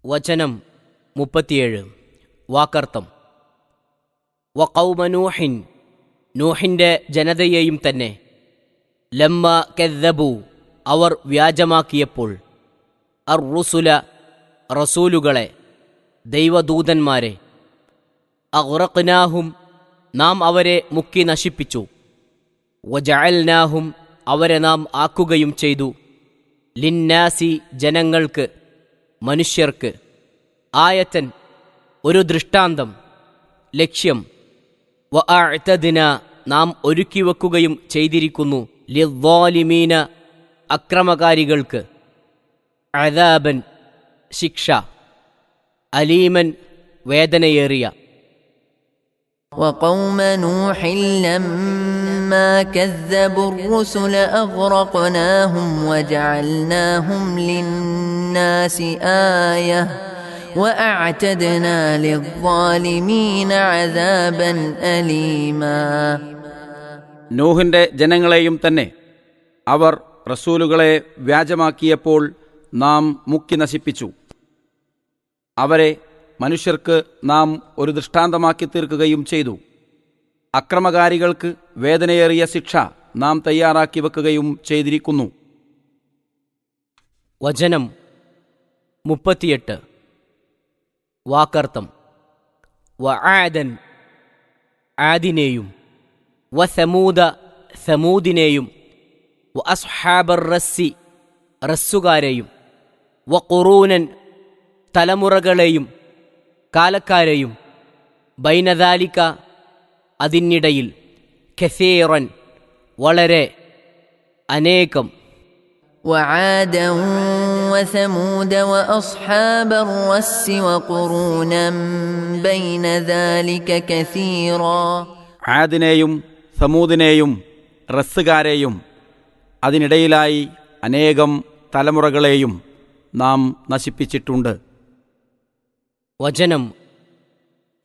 വചനം 37 വാക്കർത്ഥം. വഖൗമ നൂഹിൻ, നൂഹിൻ്റെ ജനതയെയും തന്നെ. ലമ്മ കദ്ദബു, അവർ വ്യാജമാക്കിയപ്പോൾ. അർ-റുസുല, റസൂലുകളെ, ദൈവദൂതന്മാരെ. അഗ്റഖ്നാഹും, നാം അവരെ മുക്കി നശിപ്പിച്ചു. വജഅൽനാഹും, അവരെ നാം ആക്കുകയും ചെയ്തു. ലിന്നാസി, ജനങ്ങൾക്ക്, മനുഷ്യർക്ക്. ആയത്തൻ, ഒരു ദൃഷ്ടാന്തം, ലക്ഷ്യം. വഅഅ്തദ്ന, നാം ഒരുക്കി വെക്കുകയും ചെയ്തിരിക്കുന്നു. ലിദ്ദാലിമീന, അക്രമകാരികൾക്ക്. അദാബൻ, ശിക്ഷ. അലീമൻ, വേദനയേറിയ. وقوم نوح لما كذبوا الرسل أغرقناهم وجعلناهم للناس آية وأعتدنا للظالمين عذابا أليما. നൂഹിന്റെ ജനങ്ങളെയും തന്നെ അവർ റസൂലുകളെ വ്യാജമാക്കിയപ്പോൾ നാം മുക്കി നശിപ്പിച്ചു. അവരെ മനുഷ്യർക്ക് നാം ഒരു ദൃഷ്ടാന്തമാക്കി തീർക്കുകയും ചെയ്തു. അക്രമകാരികൾക്ക് വേദനയേറിയ ശിക്ഷ നാം തയ്യാറാക്കി വെക്കുകയും ചെയ്തിരിക്കുന്നു. വചനം 38 വാക്കർത്ഥം. വആദൻ, ആദിനെയും. വസമൂദ, സമൂദിനെയും. വഅസ്ഹാബർ റസ്സി, റസ്സുകാരെയും. വഖുറൂനൻ, തലമുറകളെയും കാലക്കാരെയും. ബൈനദാലിക, അതിനിടയിൽ. കസീറൻ, വളരെ, അനേകം. وعادا وثمود وأصحاب الرس وقرونا بين ذلك كثيرا. ആദിനെയും സമൂദിനെയും റസ്സുകാരെയും അതിനിടയിലായി അനേകം തലമുറകളെയും നാം നശിപ്പിച്ചിട്ടുണ്ട്. വചനം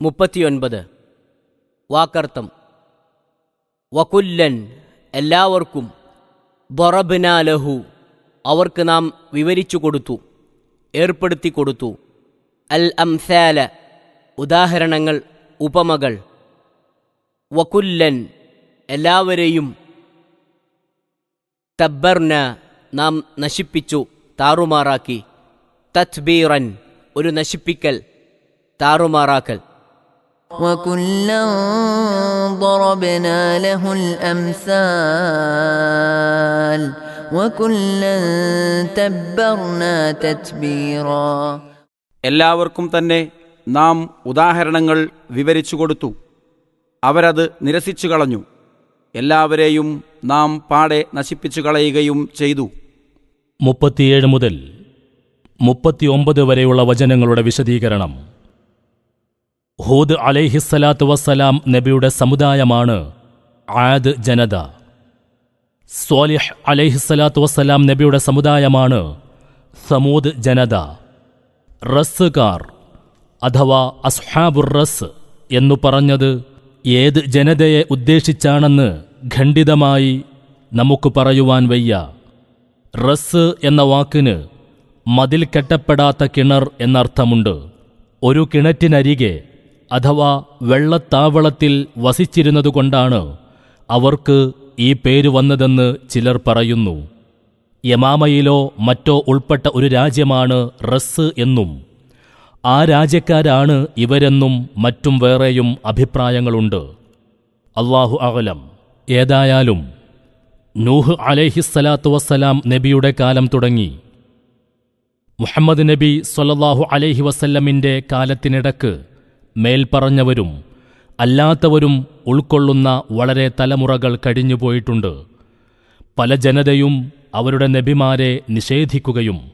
39 വാക്കർത്ഥം. വകുല്ലൻ, എല്ലാവർക്കും. ദറബ്നാ ലഹു, അവർക്ക് നാം വിവരിച്ചു കൊടുത്തു, ഏർപ്പെടുത്തി കൊടുത്തു. അൽ അംസാല, ഉദാഹരണങ്ങൾ, ഉപമകൾ. വകുല്ലൻ, എല്ലാവരെയും. തബ്ബർന, നാം നശിപ്പിച്ചു, താറുമാറാക്കി. തത്ബീറൻ, ഒരു നശിപ്പിക്കൽ, താറുമാറാക്കൽ. وكلا ضربنا له الأمثال وكلا تبرنا تتبيرا. എല്ലാവർക്കും തന്നെ നാം ഉദാഹരണങ്ങൾ വിവരിച്ചു കൊടുത്തു. അവരത് നിരസിച്ചു കളഞ്ഞു. എല്ലാവരെയും നാം പാടെ നശിപ്പിച്ചു കളയുകയും ചെയ്തു. 37 മുതൽ 39 വരെയുള്ള വചനങ്ങളുടെ വിശദീകരണം. ഹൂദ് അലൈഹിസ്സലാത്തു വസ്സലാം നബിയുടെ സമുദായമാണ് ആദ് ജനത. സ്വാലിഹ് അലൈഹിസ്സലാത്തു വസ്സലാം നബിയുടെ സമുദായമാണ് സമൂദ് ജനത. റസ്സുകാർ അഥവാ അസ്ഹാബുർ റസ് എന്നു പറഞ്ഞത് ഏത് ജനതയെ ഉദ്ദേശിച്ചാണെന്ന് ഖണ്ഡിതമായി നമുക്ക് പറയുവാൻ വയ്യ. റസ് എന്ന വാക്കിന് മതിൽ കെട്ടപ്പെടാത്ത കിണർ എന്നർത്ഥമുണ്ട്. ഒരു കിണറ്റിനരികെ അഥവാ വെള്ളത്താവളത്തിൽ വസിച്ചിരുന്നതുകൊണ്ടാണ് അവർക്ക് ഈ പേര് വന്നതെന്ന് ചിലർ പറയുന്നു. യമാമയിലോ മറ്റോ ഉൾപ്പെട്ട ഒരു രാജ്യമാണ് റസ് എന്നും ആ രാജ്യക്കാരാണ് ഇവരെന്നും മറ്റും വേറെയും അഭിപ്രായങ്ങളുണ്ട്. അല്ലാഹു അഅലം. ഏതായാലും നൂഹ് അലൈഹിസ്സലാത്തു വസ്സലാം നബിയുടെ കാലം തുടങ്ങി മുഹമ്മദ് നബി സ്വല്ലല്ലാഹു അലൈഹി വസല്ലമിൻ്റെ കാലത്തിനിടക്ക് മേൽപ്പറഞ്ഞവരും അല്ലാത്തവരും ഉൾക്കൊള്ളുന്ന വളരെ തലമുറകൾ കഴിഞ്ഞുപോയിട്ടുണ്ട്. പല ജനതയും അവരുടെ നബിമാരെ നിഷേധിക്കുകയും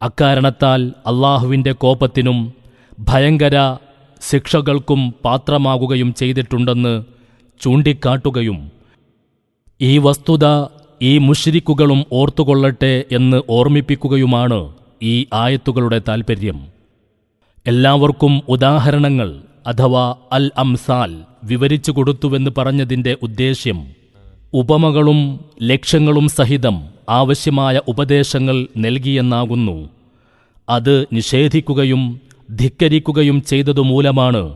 അക്കാരണത്താൽ അള്ളാഹുവിൻ്റെ കോപത്തിനും ഭയങ്കര ശിക്ഷകൾക്കും പാത്രമാകുകയും ചെയ്തിട്ടുണ്ടെന്ന് ചൂണ്ടിക്കാട്ടുകയും ഈ വസ്തുത ഈ മുശ്രിക്കുകളും ഓർത്തുകൊള്ളട്ടെ എന്ന് ഓർമ്മിപ്പിക്കുകയുമാണ് ഈ ആയത്തുകളുടെ താൽപ്പര്യം. എല്ലാവർക്കും ഉദാഹരണങ്ങൾ അഥവാ അൽ അംസാൽ വിവരിച്ചു കൊടുത്തുവെന്ന് പറഞ്ഞതിൻ്റെ ഉദ്ദേശ്യം ഉപമകളും ലക്ഷ്യങ്ങളും സഹിതം ആവശ്യമായ ഉപദേശങ്ങൾ നൽകിയെന്നാകുന്നു. അത് നിഷേധിക്കുകയും ധിക്കരിക്കുകയും ചെയ്തതുമൂലമാണ്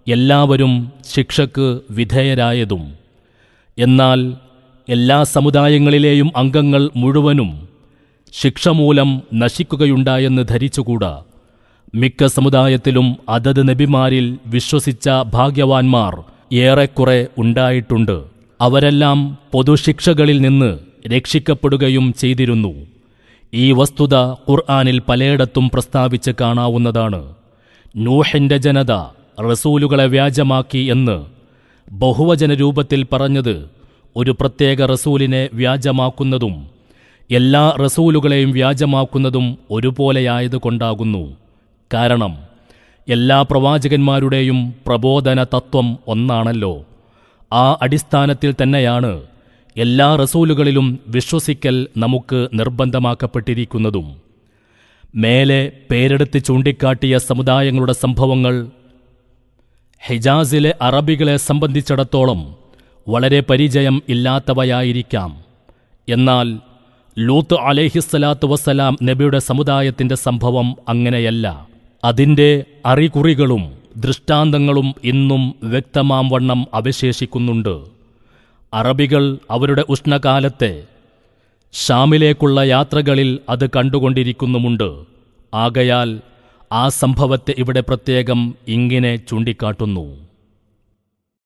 എല്ലാവരും ശിക്ഷയ്ക്ക് വിധേയരായതും. എന്നാൽ എല്ലാ സമുദായങ്ങളിലെയും അംഗങ്ങൾ മുഴുവനും ശിക്ഷ മൂലം നശിക്കുകയുണ്ടായെന്ന് ധരിച്ചുകൂടാ. മിക്ക സമുദായത്തിലും അതത് നബിമാരിൽ വിശ്വസിച്ച ഭാഗ്യവാന്മാർ ഏറെക്കുറെ ഉണ്ടായിട്ടുണ്ട്. അവരെല്ലാം പൊതുശിക്ഷകളിൽ നിന്ന് രക്ഷിക്കപ്പെടുകയും ചെയ്തിരുന്നു. ഈ വസ്തുത ഖുർആനിൽ പലയിടത്തും പ്രസ്താവിച്ച് കാണാവുന്നതാണ്. നൂഹിന്റെ ജനത റസൂലുകളെ വ്യാജമാക്കി എന്ന് ബഹുവചന രൂപത്തിൽ പറഞ്ഞത് ഒരു പ്രത്യേക റസൂലിനെ വ്യാജമാക്കുന്നതും എല്ലാ റസൂലുകളെയും വ്യാജമാക്കുന്നതും ഒരുപോലെയായതുകൊണ്ടാകുന്നു. കാരണം എല്ലാ പ്രവാചകന്മാരുടെയും പ്രബോധന തത്വം ഒന്നാണല്ലോ. ആ അടിസ്ഥാനത്തിൽ തന്നെയാണ് എല്ലാ റസൂലുകളിലും വിശ്വസിക്കൽ നമുക്ക് നിർബന്ധമാക്കപ്പെട്ടിരിക്കുന്നതും. മേലെ പേരെടുത്ത് ചൂണ്ടിക്കാട്ടിയ സമുദായങ്ങളുടെ സംഭവങ്ങൾ ഹിജാസിലെ അറബികളെ സംബന്ധിച്ചിടത്തോളം വളരെ പരിചയം ഇല്ലാത്തവയായിരിക്കാം. എന്നാൽ ലൂത്ത് അലൈഹിസ്സലാത്തു വസ്സലാം നബിയുടെ സമുദായത്തിന്റെ സംഭവം അങ്ങനെയല്ല. അതിൻ്റെ അറികുറികളും ദൃഷ്ടാന്തങ്ങളും ഇന്നും വ്യക്തമാം വണ്ണം അവശേഷിക്കുന്നുണ്ട്. അറബികൾ അവരുടെ ഉഷ്ണകാലത്തെ ഷാമിലേക്കുള്ള യാത്രകളിൽ അത് കണ്ടുകൊണ്ടിരിക്കുന്നുമുണ്ട്. ആകയാൽ ആ സംഭവത്തെ ഇവിടെ പ്രത്യേകം ഇങ്ങനെ ചൂണ്ടിക്കാട്ടുന്നു.